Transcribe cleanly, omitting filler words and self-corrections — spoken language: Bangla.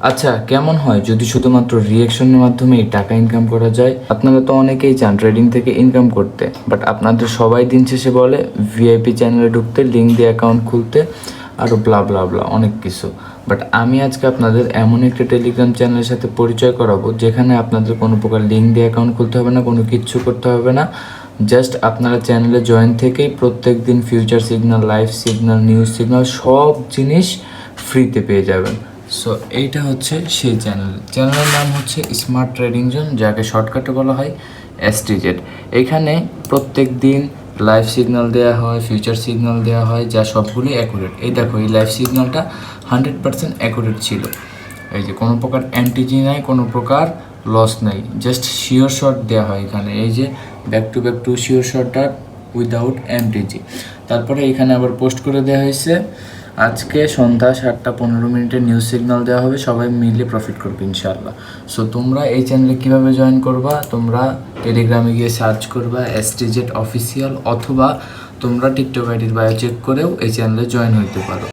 আচ্ছা, কেমন হয় যদি শুধুমাত্র রিয়েকশনের মাধ্যমেই টাকা ইনকাম করা যায়? আপনারা তো অনেকেই চান ট্রেডিং থেকে ইনকাম করতে, বাট আপনাদের সবাই দিন শেষে বলে ভিআইপি চ্যানেলে ঢুকতে, লিঙ্ক দিয়ে অ্যাকাউন্ট খুলতে, আরও ব্লা ব্লা ব্লা অনেক কিছু। বাট আমি আজকে আপনাদের এমন একটা টেলিগ্রাম চ্যানেলের সাথে পরিচয় করাবো যেখানে আপনাদের কোনো প্রকার লিঙ্ক দিয়ে অ্যাকাউন্ট খুলতে হবে না, কোনো কিচ্ছু করতে হবে না। জাস্ট আপনারা চ্যানেলে জয়েন থেকেই প্রত্যেক দিন future signal, live signal, news signal সব জিনিস ফ্রিতে পেয়ে যাবেন। সো এইটা হচ্ছে সেই চ্যানেলের নাম হচ্ছে স্মার্ট ট্রেডিং জোন, যাকে শর্টকাটে বলা হয় এসটিজেড। এখানে প্রত্যেক দিন লাইভ সিগন্যাল দেওয়া হয়, ফিউচার সিগন্যাল দেওয়া হয়, যা সবগুলোই অ্যাকুরেট। এই দেখো, এই লাইভ সিগন্যালটা 100% অ্যাকুরেট ছিল। এই যে কোনো প্রকার অ্যান্টিজি নাই, কোনো প্রকার লস নাই, জাস্ট শিওর শট দেওয়া হয় এখানে। এই যে ব্যাক টু শিওর শটটা উইদাউট এমটিজি। তারপরে এখানে আবার পোস্ট করে দেওয়া হয়েছে আজকে সন্ধ্যা 7:15 নিউজ সিগন্যাল দেওয়া হবে, সবাই মিলে প্রফিট করবে ইনশাআল্লাহ। সো তোমরা এই চ্যানেলে কীভাবে জয়েন করবা? তোমরা টেলিগ্রামে গিয়ে সার্চ করবা এসটিজেড অফিসিয়াল, অথবা তোমরা টিকটক আইডির বায়ো চেক করেও এই চ্যানেলে জয়েন হইতে পারো।